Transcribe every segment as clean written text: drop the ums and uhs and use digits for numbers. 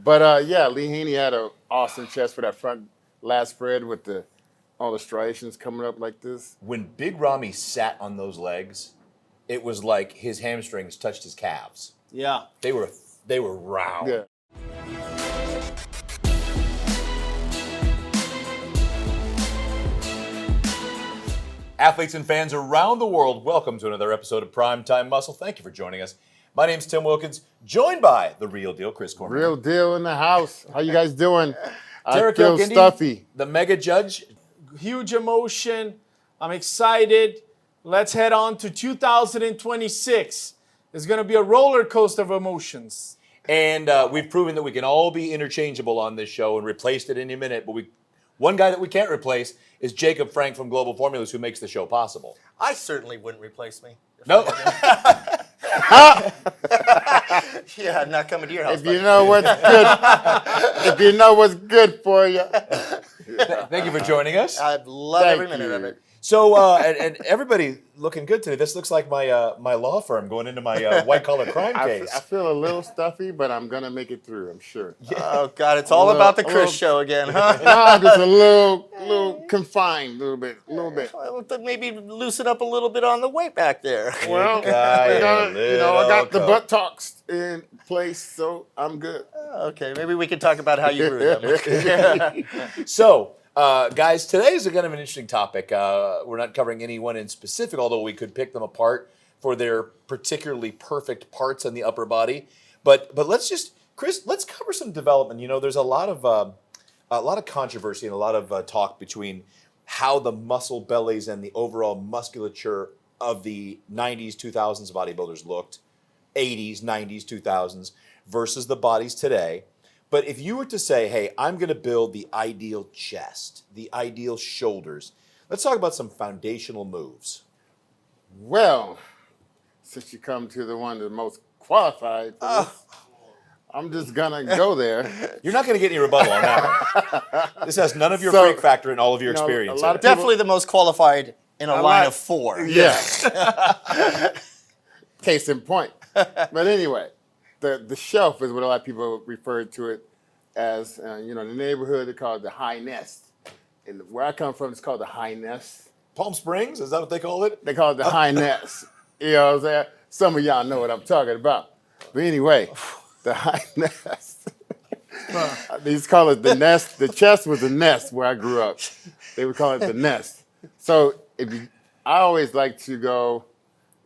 But yeah, Lee Haney had an awesome chest for that front lat spread with all the striations coming up like this. When Big Ramy sat on those legs, it was like his hamstrings touched his calves. Yeah. They were round. Yeah. Athletes and fans around the world, welcome to another episode of Primetime Muscle. Thank you for joining us. My name's Tim Wilkins, joined by the real deal, Chris Cormier. Real deal in the house. How you guys doing? I Derek feel Kilkenny, stuffy. the mega judge. Huge emotion. I'm excited. Let's head on to 2026. It's going to be a roller coaster of emotions. And we've proven that we can all be interchangeable on this show and replaced at any minute. But one guy that we can't replace is Jacob Frank from Global Formulas, who makes the show possible. I certainly wouldn't replace me. No. Yeah, I'm not coming to your house. If you know what's good, if you know what's good for you. Thank you for joining us. I love Thank every minute you. of it. So, and everybody looking good today. This looks like my law firm going into my white-collar crime I case. feel a little stuffy, but I'm going to make it through, I'm sure. Oh, God, it's all about the Chris show again, huh? No, I'm just a little confined, a little bit. Well, then maybe loosen up a little bit on the weight back there. Well, I got the buttocks in place, so I'm good. Okay, maybe we can talk about how you grew them. So, guys, today is kind of an interesting topic. We're not covering anyone in specific, although we could pick them apart for their particularly perfect parts on the upper body. But let's just, Chris, let's cover some development. You know, there's a lot of controversy and a lot of talk between how the muscle bellies and the overall musculature of the 90s, 2000s bodybuilders looked, 80s, 90s, 2000s, versus the bodies today. But if you were to say, hey, I'm going to build the ideal chest, the ideal shoulders, let's talk about some foundational moves. Well, since you come to the one that's most qualified for this, I'm just going to go there. You're not going to get any rebuttal on that one. This has none of your So, freak factor and all of your experience. a lot in of it. Definitely the most qualified in a line like- of four. Yes. Case in point. But anyway, the shelf is what a lot of people refer to it as. In the neighborhood, they call it the high nest. And where I come from, it's called the high nest. Palm Springs, is that what they call it? They call it the high nest. You know what I'm saying? Some of y'all know what I'm talking about. But anyway, the high nest. They used to call it the nest. The chest was the nest where I grew up. They would call it the nest. So I always like to go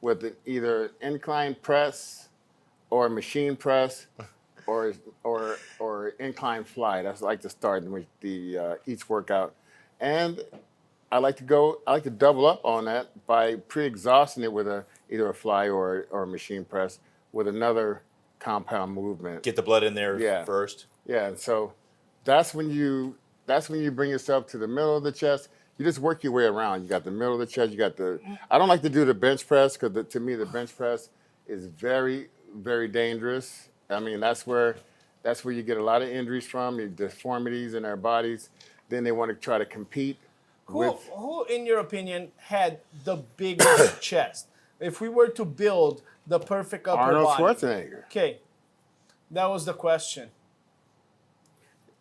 with either incline press or machine press or incline fly. That's like to start with each workout. And I like to double up on that by pre-exhausting it with either a fly or a machine press with another compound movement. Get the blood in there first. Yeah, and so that's when you bring yourself to the middle of the chest. You just work your way around. You got the middle of the chest. You got I don't like to do the bench press because to me the bench press is very, very dangerous. I mean, that's where you get a lot of injuries from, the deformities in our bodies. Then they want to try to compete. Who, in your opinion, had the biggest chest? If we were to build the perfect upper Arnold body. Schwarzenegger. Okay, that was the question.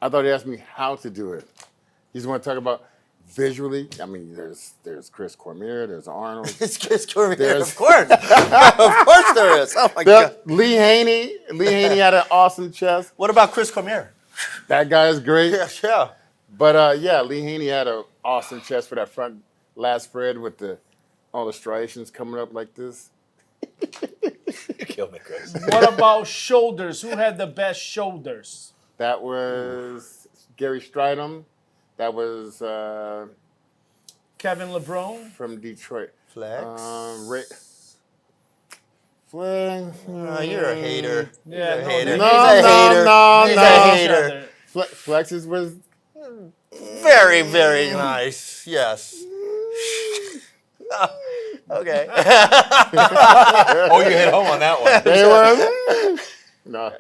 I thought he asked me how to do it. You just want to talk about visually. I mean, there's Chris Cormier, there's Arnold. It's Chris Cormier, There's- of course. Of course there is. Oh, my God. Lee Haney had an awesome chest. What about Chris Cormier? That guy is great. Yeah. But Lee Haney had an awesome chest for that front lat spread with all the striations coming up like this. You killed me, Chris. What about shoulders? Who had the best shoulders? That was Gary Stridham. That was Kevin LeBron? from Detroit. Flex. Flex. You're a hater. Yeah, He's a no, hater. No, He's no, a no. hater. Flexes was Very, very nice. Yes. Okay. Oh, you hit home on that one. they were. No,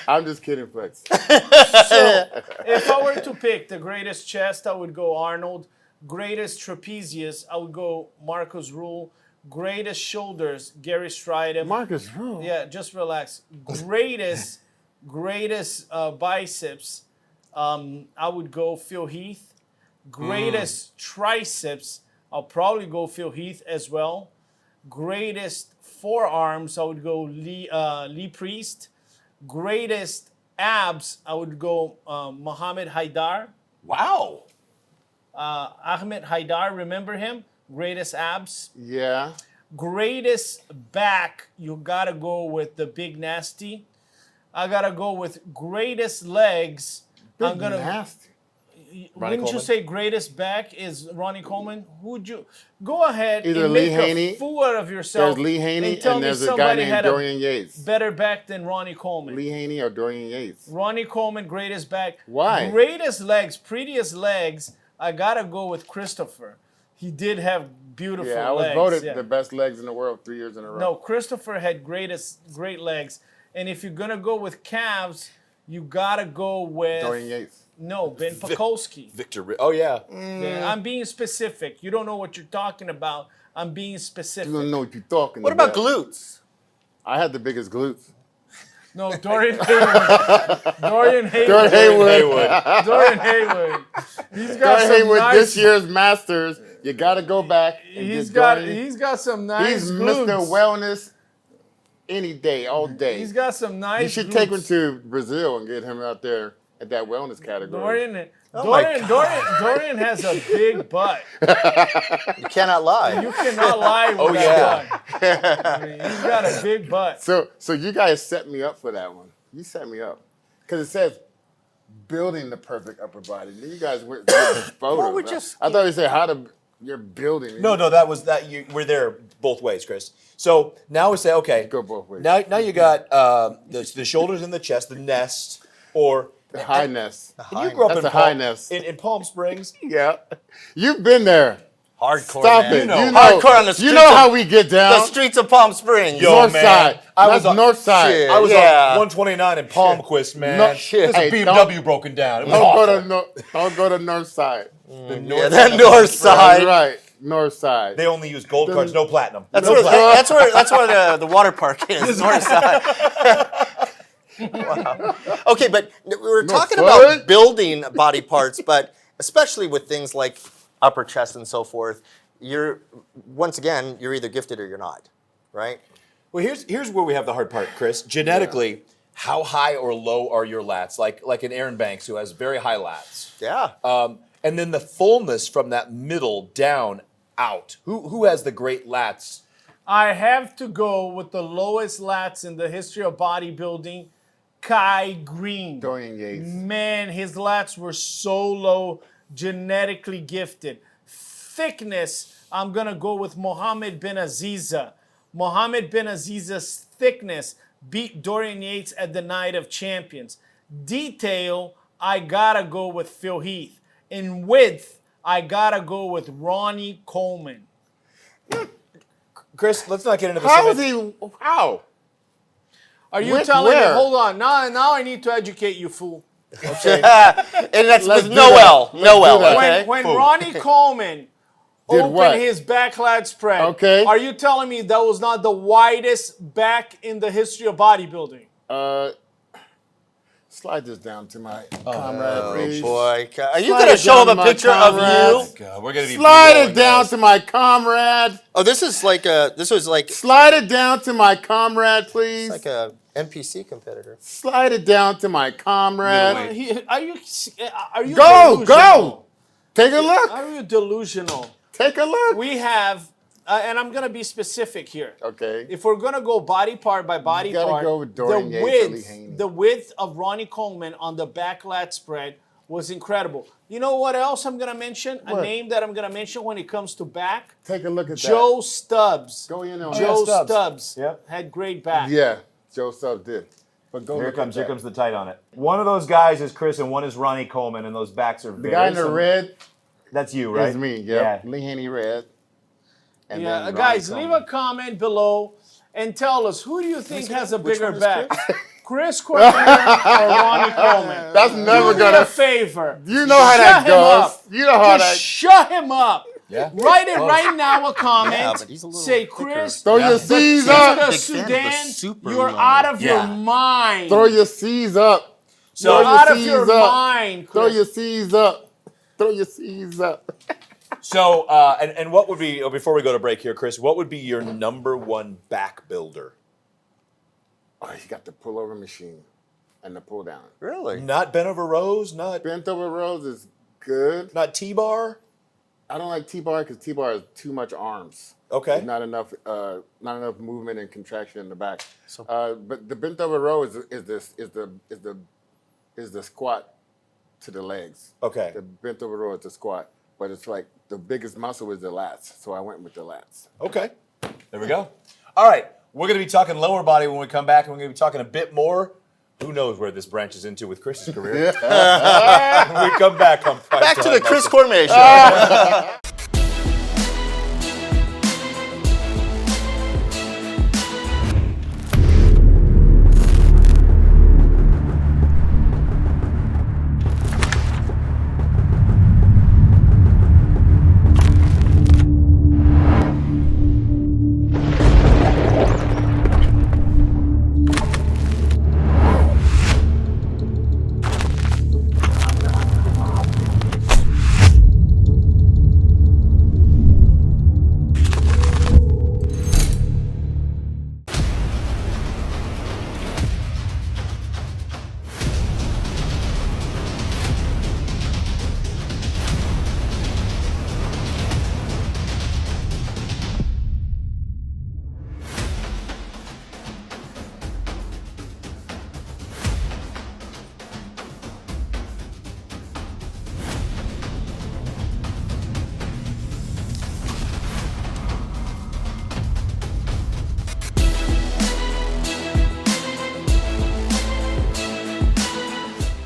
I'm just kidding, Flex. So, if I were to pick the greatest chest, I would go Arnold. Greatest trapezius, I would go Marcus Rule. Greatest shoulders, Gary Stridham. Marcus Rule. Yeah, just relax. Greatest Greatest biceps, I would go Phil Heath. Greatest triceps, I'll probably go Phil Heath as well. Greatest forearms, I would go Lee Priest. Greatest abs, I would go Mohammed Haidar. Wow. Ahmed Haidar, remember him? Greatest abs. Yeah. Greatest back, you gotta go with the Big Nasty. I gotta go with greatest legs. I'm gonna. Nasty. Ronnie Wouldn't you Coleman? say greatest back is Ronnie Coleman? Who'd you go ahead Either and Lee make Haney- a fool out of yourself? There's Lee Haney tell and me there's a guy somebody named had Dorian Yates. better back than Ronnie Coleman. Lee Haney or Dorian Yates. Ronnie Coleman, greatest back. Why? Greatest legs, prettiest legs. I gotta go with Christopher. He did have beautiful Yeah, I was legs. voted yeah. the best legs in the world 3 years in a row. No, Christopher had great legs. And if you're gonna go with calves, you gotta go with Dorian Yates. no Ben Pakulski. Victor. Oh, yeah. Yeah, I'm being specific. You don't know what you're talking about. I'm being specific. You don't know what you're talking What about glutes? I had the biggest glutes. No, Dorian Haywood. Dorian Haywood. Dorian Haywood. Dorian Haywood. He's got Dorian some Haywood, nice. this year's Masters. You got to go back and He's get got. Dorian. He's got some nice. He's glutes. Mr. Wellness any day, all day. He's got some nice. You should glutes. take him to Brazil and get him out there at that wellness category. Dorian. Oh my Dorian has a big butt. You cannot lie. You cannot lie with Oh, that butt. I mean, he's got a big butt. So you guys set me up for that one. You set me up. Because it says building the perfect upper body. Then you guys went with photos. Well, we right? just- I thought you said you're building. No, that was that. We're there both ways, Chris. So now we say, okay, Go both ways. Now you got the shoulders and the chest, the nest, or The highness. and you grew up That's in the highness. in Palm Springs. Yeah. You've been there. Hardcore, Stop man. it. You know. Hardcore on the You streets know of- how we get down. The streets of Palm Springs. Yo, North man. side. I That's was on- north side. Shit. I was Yeah. on 129 in Palmquist, man. No- Shit. There's a Hey, BMW broken down. It was Don't awful. don't go to north side. The Yeah, that north side. That's right. North side. They only use gold cards, no platinum. That's No where, platinum. that's where the water park is, north side. Wow. Okay, but we were talking about side. building body parts, but especially with things like upper chest and so forth, you're either gifted or you're not, right? Well, here's where we have the hard part, Chris. Genetically, how high or low are your lats? Like an Aaron Banks who has very high lats. Yeah. And then the fullness from that middle down out. Who has the great lats? I have to go with the lowest lats in the history of bodybuilding, Kai Green. Dorian Yates. Man, his lats were so low, genetically gifted. Thickness, I'm going to go with Mohammed bin Aziza. Mohammed bin Aziza's thickness beat Dorian Yates at the Night of Champions. Detail, I got to go with Phil Heath. In width, I got to go with Ronnie Coleman. Chris, let's not get into this. How is he? How? Are you Width telling where? me? Hold on. Now I need to educate you, fool. And that's Let's with do Noel. that. Let's do Noel, that. okay? When Fool. Ronnie Coleman Did opened what? his back lat spread, Okay. are you telling me that was not the widest back in the history of bodybuilding? Slide this down to my comrade, please. Boy, are you Slide going to it show down him to a my picture of you? comrades. God, we're gonna be Slide B-rolling it down this. to my comrade. Oh, this was like Slide it down to my comrade, please. like a NPC competitor. Slide it down to my comrade. Are you Go, delusional? go. Take a look. Are you delusional? Take a look. We have, and I'm gonna be specific here. Okay. If we're gonna go body part by body gotta part, go with Dorian Yates or Lee Haney. the width of Ronnie Coleman on the back lat spread was incredible. You know what else I'm gonna mention? A What? name that I'm gonna mention when it comes to back. Take a look at Joe Stubbs. Go in on Joe that. Stubbs Yep. had great back. Yeah, Joe Stubbs did. But go Here look comes at that. the tight on it. One of those guys is Chris, and one is Ronnie Coleman, and those backs are The guy in the red That's you, right? is me. Yeah. Lee Haney red. And Yeah, then guys, Ronnie leave Coleman. a comment below and tell us who do you think has a Which bigger one is back, Chris Cormier or Ronnie Coleman? That's never Do me a gonna. favor. You know how Shut that him goes. up. You know how Just that. shut him up. Yeah. Write it right now. A comment. Yeah, but he's a little Say, thicker. Chris. Throw Yeah. your C's King of up. the Big fan of the Sudan, super you're low. out of your Yeah. mind. Throw your C's up. So Throw You're your out of C's your up. mind, Throw Chris. your C's up. Throw your C's up. So, and what would be, before we go to break here, Chris, what would be your number one back builder? Oh, you got the pullover machine and the pull down. Really? Not bent over rows, not Bent over rows is good. T-bar. I don't like T-bar because T-bar is too much arms. Okay. There's not enough movement and contraction in the back. But the bent over row is the squat to the legs. Okay. The bent over row is the squat, but it's like the biggest muscle is the lats, so I went with the lats. Okay. There we go. All right. We're going to be talking lower body when we come back, and we're going to be talking a bit more. Who knows where this branches into with Chris's career? When we come back on Prime Back to Time the Chris Muscle. Cormier show.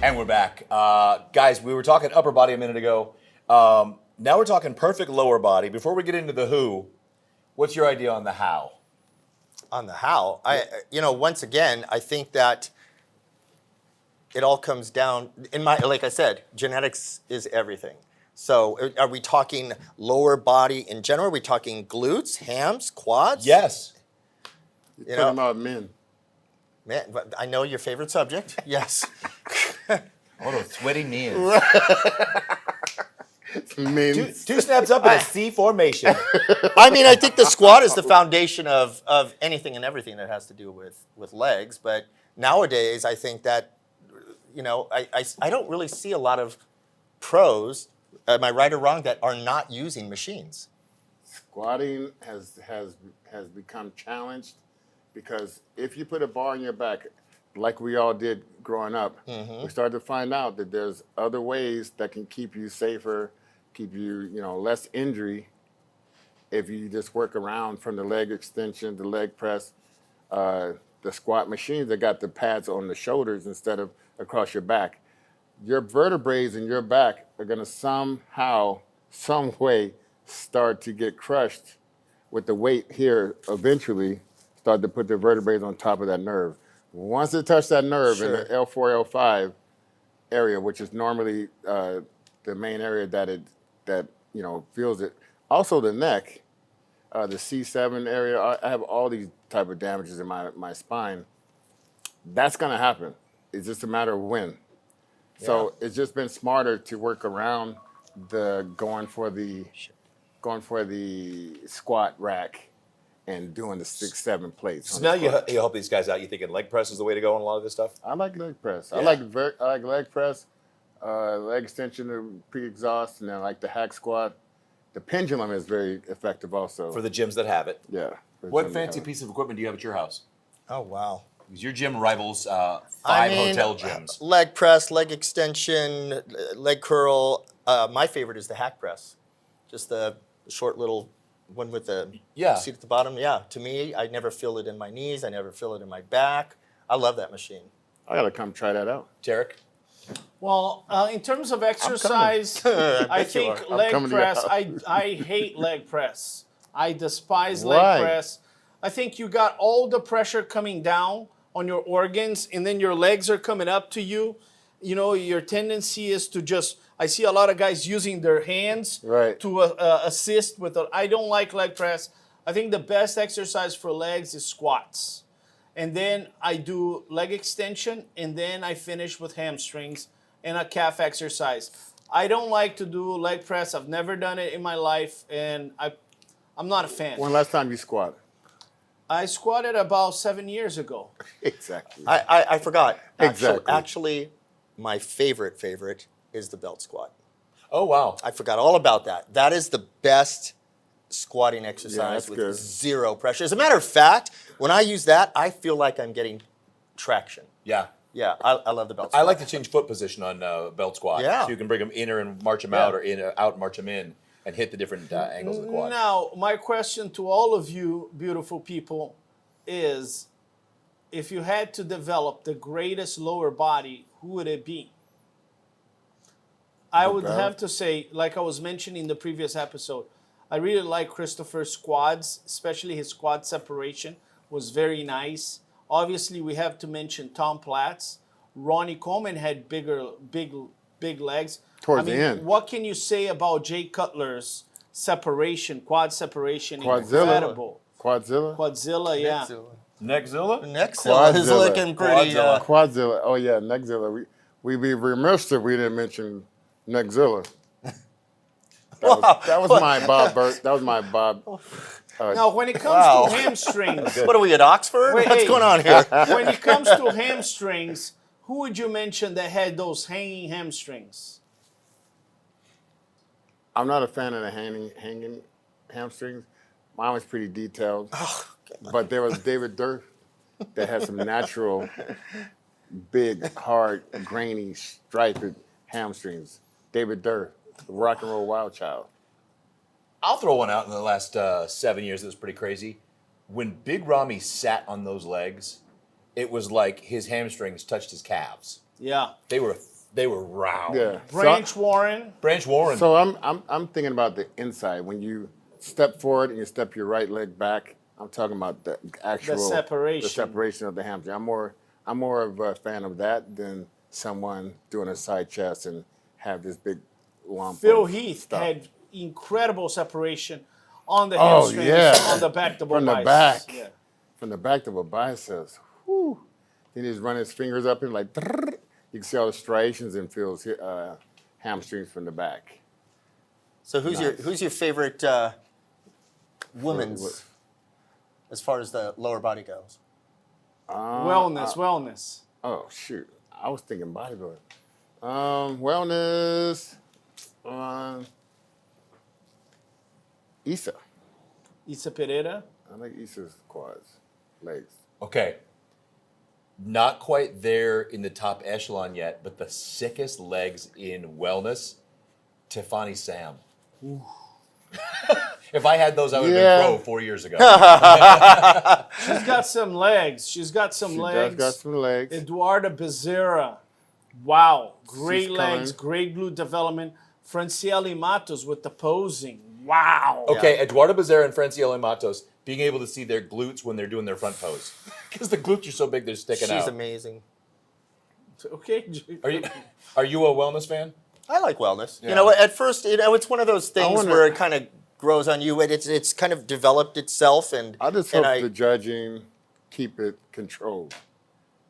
And we're back. Guys, we were talking upper body a minute ago. Now we're talking perfect lower body. Before we get into the who, what's your idea on the how? On the how, once again, I think that it all comes down, like I said, genetics is everything. So are we talking lower body in general? Are we talking glutes, hams, quads? Yes. You're talking about men. Man, but I know your favorite subject. Yes. What a sweaty man. Men. Two snaps up in a C formation. I mean, I think the squat is the foundation of anything and everything that has to do with legs. But nowadays, I think that, I don't really see a lot of pros, am I right or wrong, that are not using machines. Squatting has become challenged because if you put a bar on your back, like we all did growing up, we started to find out that there's other ways that can keep you safer, keep you, less injury if you just work around from the leg extension, the leg press, the squat machines that got the pads on the shoulders instead of across your back. Your vertebrae in your back are going to somehow, some way start to get crushed with the weight here eventually start to put the vertebrae on top of that nerve. Once it touched that nerve in the L4, L5 area, which is normally the main area that feels it. Also the neck, the C7 area. I have all these type of damages in my spine. That's going to happen. It's just a matter of when. So it's just been smarter to work around going for the squat rack and doing the 6-7 plates. So now you help these guys out. You thinking leg press is the way to go on a lot of this stuff? I like leg press. Yeah. I like leg press, leg extension, pre-exhaust, and then I like the hack squat. The pendulum is very effective also. For the gyms that have it. Yeah. What fancy piece of equipment do you have at your house? Oh, wow. Because your gym rivals five hotel gyms. Leg press, leg extension, leg curl. My favorite is the hack press. Just the short little one with the seat at the bottom. Yeah, to me, I never feel it in my knees. I never feel it in my back. I love that machine. I got to come try that out. Tarek? Well, in terms of exercise, I think leg press, I hate leg press. I despise leg press. I think you got all the pressure coming down on your organs, and then your legs are coming up to you. your tendency is to just. I see a lot of guys using their hands Right. to assist with. I don't like leg press. I think the best exercise for legs is squats, and then I do leg extension, and then I finish with hamstrings and a calf exercise. I don't like to do leg press. I've never done it in my life, and I'm not a fan. When last time you squatted? I squatted about 7 years ago. Exactly. I forgot. Exactly. Actually, my favorite is the belt squat. Oh, wow. I forgot all about that. That is the best squatting Yeah, exercise that's with good. zero pressure. As a matter of fact, when I use that, I feel like I'm getting traction. Yeah. Yeah, I love the belt I squat. like to change foot position on belt squat. Yeah. So you can bring them inner and march them out, or out and march them in, and hit the different angles of the quad. Now, my question to all of you beautiful people is, if you had to develop the greatest lower body, who would it be? I would have to say, like I was mentioning in the previous episode, I really like Christopher's squads, especially his squad separation was very nice. Obviously, we have to mention Tom Platz. Ronnie Coleman had big legs. Towards the end. What can you say about Jay Cutler's separation, quad separation? Quadzilla. Incredible. Quadzilla? Yeah. Nexzilla? Nexzilla is Quadzilla. looking pretty. Quadzilla. Oh, yeah, Nexzilla. We'd be remiss if we didn't mention Nexzilla. That was my Bob Burt. That was my Bob. Now, when it comes to hamstrings, What are we at Oxford? Wait, What's hey. going on here? when it comes to hamstrings, who would you mention that had those hanging hamstrings? I'm not a fan of the hanging hamstrings. Mine was pretty detailed. But there was David Durf that had some natural, big, hard, grainy, striped hamstrings. David Durf, the rock and roll wild child. I'll throw one out in the last 7 years that was pretty crazy. When Big Ramy sat on those legs, it was like his hamstrings touched his calves. Yeah. They were round. Yeah. Branch Warren. Branch Warren. So I'm thinking about the inside. When you step forward and you step your right leg back, I'm talking about the actual separation. the separation of the hamstring. I'm more of a fan of that than someone doing a side chest and have this big lump. Phil of Heath stuff. had incredible separation on the Oh, hamstrings, yeah. on the back double From the biceps. back. Yeah. From the back to the biceps. Whew. Then he's running his fingers up and like, you can see all the striations in Phil's hamstrings from the back. So who's your favorite women's What? as far as the lower body goes? Wellness. Oh shoot! I was thinking bodybuilding. Wellness. Issa. Issa Pereira. I like Issa's quads, legs. Okay. Not quite there in the top echelon yet, but the sickest legs in wellness, Tiffany Sam. If I had those, I would have Yeah. been pro 4 years ago. She's got some legs. She's got some She legs. does got some legs. Eduarda Bezerra. Wow. Great She's legs, coming. great glute development. Franciele Matos with the posing. Wow. Okay, Eduardo Bezerra and Franciele Matos, being able to see their glutes when they're doing their front pose. Because the glutes are so big, they're sticking She's out. amazing. Okay. Are you a wellness fan? I like wellness. Yeah. You know, at first, it's one of those things wonder- where it kind of grows on you. It's kind of developed itself, and I just and hope the judging keep it controlled.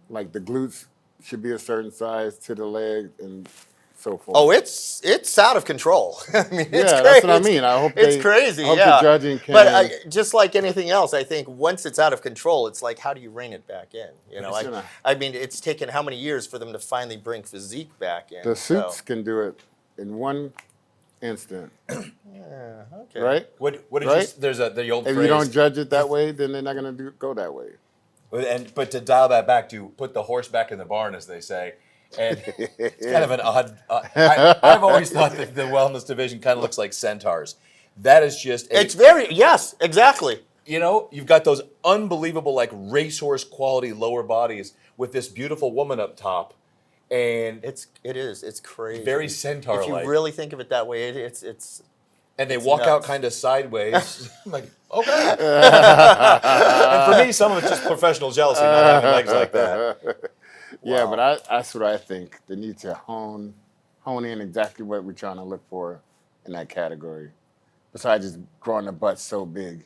Like the glutes should be a certain size to the leg and so forth. Oh, it's out of control. I mean, it's Yeah, crazy. that's what I mean. I hope it's they- crazy. I hope the yeah, judging But can- just like anything else, I think once it's out of control, it's like how do you rein it back in? You know, Listen, I mean, it's taken how many years for them to finally bring physique back in? the so- suits can do it in one instant, Yeah. Okay. right? What did Right? you? There's the old If phrase. you don't judge it that way, then they're not going to go that way. But to dial that back to put the horse back in the barn, as they say, and it's kind of an odd. I've always thought that the wellness division kind of looks like centaurs. That is just. It's very yes, exactly. You know, you've got those unbelievable like racehorse quality lower bodies with this beautiful woman up top, and It's crazy. very If centaur-like. you really think of it that way, it's And they walk out nuts. kind of sideways. I'm like, okay. And for me, some of it's just professional jealousy, not having legs like that. Yeah, Wow. but that's what I think. They need to hone in exactly what we're trying to look for in that category. Besides just growing the butt so big.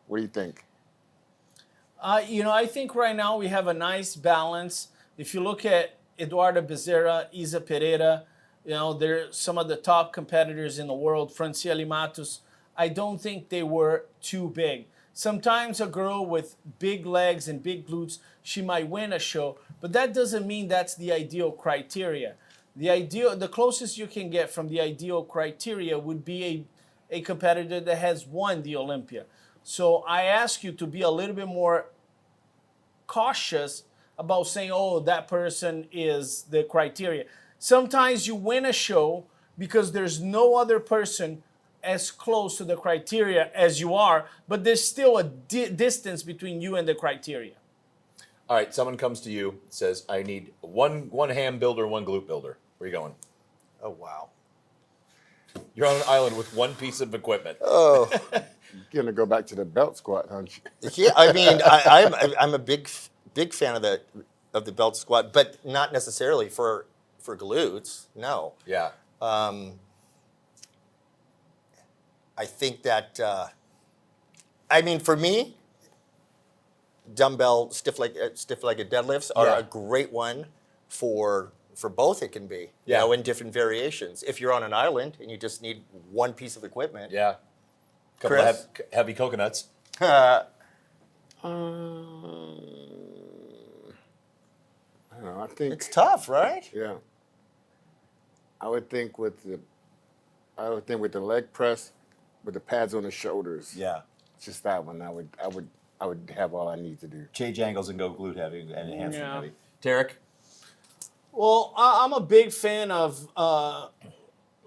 What do you think? I think right now we have a nice balance. If you look at Eduardo Bezerra, Isa Pereira, they're some of the top competitors in the world. Franciele Matos, I don't think they were too big. Sometimes a girl with big legs and big glutes, she might win a show, but that doesn't mean that's the ideal criteria. The closest you can get from the ideal criteria would be a competitor that has won the Olympia. So I ask you to be a little bit more cautious about saying, oh, that person is the criteria. Sometimes you win a show because there's no other person as close to the criteria as you are, but there's still a distance between you and the criteria. All right, someone comes to you, says, I need one ham builder, one glute builder. Where are you going? Oh, wow. You're on an island with one piece of equipment. Oh. You're gonna go back to the belt squat, aren't you? Yeah, I mean, I'm a big fan of the belt squat, but not necessarily for glutes. No. Yeah. I think that I mean, for me, dumbbell stiff-legged deadlifts are Yeah. a great one for both. It can be, Yeah. in different variations. If you're on an island and you just need one piece of equipment, Yeah. Couple Chris? of heavy coconuts. I don't know. I think it's tough, right? yeah. I would think with the leg press, with the pads on the shoulders. Yeah. Just that one. I would have all I need to do. Change angles and go glute heavy and hamstring Yeah. heavy. Tarek? Well, I'm a big fan of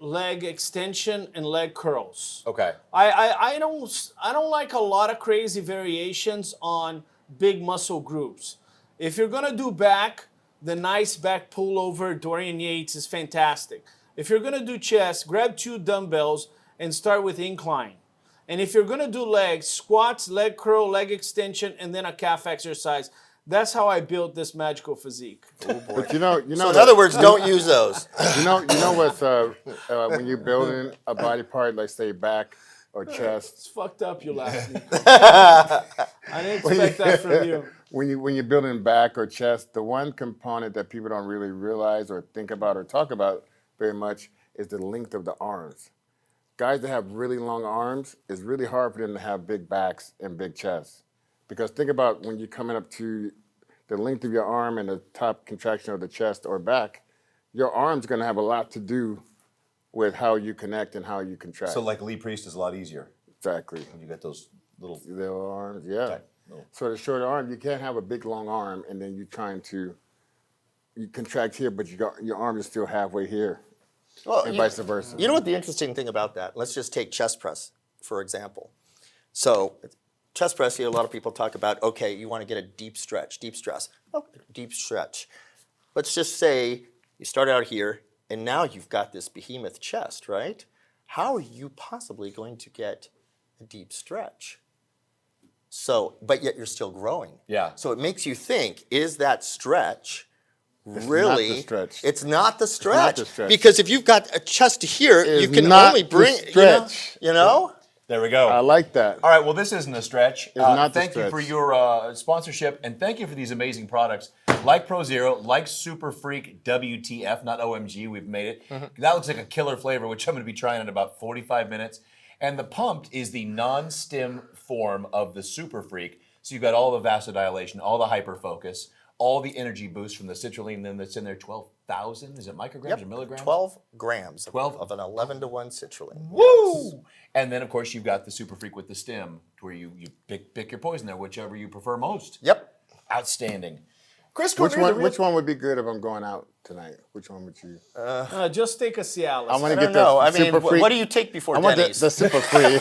leg extension and leg curls. Okay. I don't like a lot of crazy variations on big muscle groups. If you're gonna do back, the nice back pullover Dorian Yates is fantastic. If you're gonna do chest, grab 2 dumbbells and start with incline. And if you're gonna do legs, squats, leg curl, leg extension, and then a calf exercise. That's how I built this magical physique. But you know. So in other words, don't use those. You know what's when you're building a body part, like say back or chest. It's fucked up you last me. I didn't expect that from you. When you're building back or chest, the one component that people don't really realize or think about or talk about very much is the length of the arms. Guys that have really long arms, it's really hard for them to have big backs and big chests. Because think about when you're coming up to the length of your arm and the top contraction of the chest or back, your arm's going to have a lot to do with how you connect and how you contract. So like Lee Priest is a lot easier Exactly. when you get those little. Little arms, yeah. Okay, little- So the short arm, you can't have a big long arm and then you contract here, but your arm is still halfway here, Well, and vice versa. You know what the interesting thing about that? Let's just take chest press, for example. So chest press, a lot of people talk about, okay, you want to get a deep stretch, deep stress. Oh, deep stretch. Let's just say you start out here, and now you've got this behemoth chest, right? How are you possibly going to get a deep stretch? So, but yet you're still growing. Yeah. So it makes you think, is that stretch not really? the stretch. It's not the not stretch. the stretch. Because if you've got a chest here, It you is can not only the bring stretch. You know? There we go. I like that. All right, well, this isn't a stretch. not the Thank you for stretch. your sponsorship, and thank you for these amazing products, like Pro Zero, like Super Freak WTF, not OMG, we've made it. That looks like a killer flavor, which I'm going to be trying in about 45 minutes. And the Pumped is the non-stim form of the Super Freak. So you've got all the vasodilation, all the hyperfocus, all the energy boost from the citrulline that's in there, 12,000, is it micrograms or milligrams? 12 grams 12? of an 11-to-1 citrulline. Woo! And then, of course, you've got the Super Freak with the stim, where you pick your poison there, whichever you prefer most. Yep. Outstanding. Chris Which Cormier, one would be good if I'm going out tonight? Which one would you? Just take a Cialis. I want I to don't get know. I the mean, Super Freak. what do you take before I want Denny's? the Super Freak.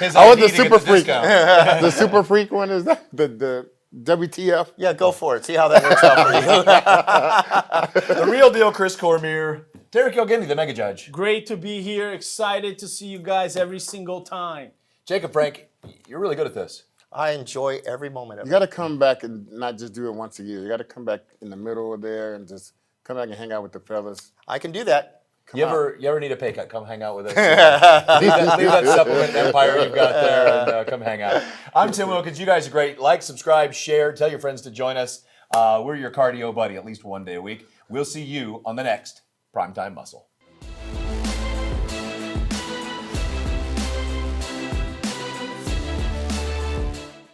his I want ID the to get Super Freak. discount. The Super Freak one is that the WTF? Yeah, go for it. See how that works out for you. The real deal, Chris Cormier. Derek Kilgany, the Mega Judge. Great to be here. Excited to see you guys every single time. Jacob Frank, you're really good at this. I enjoy every moment of You it. got to come back and not just do it once a year. You got to come back in the middle of there and just come back and hang out with the fellas. I can do that. You ever need a pay cut? Come hang out with us. Leave that supplement empire you've got there and come hang out. I'm Tim Wilkins. You guys are great. Like, subscribe, share, tell your friends to join us. We're your cardio buddy at least one day a week. We'll see you on the next Primetime Muscle.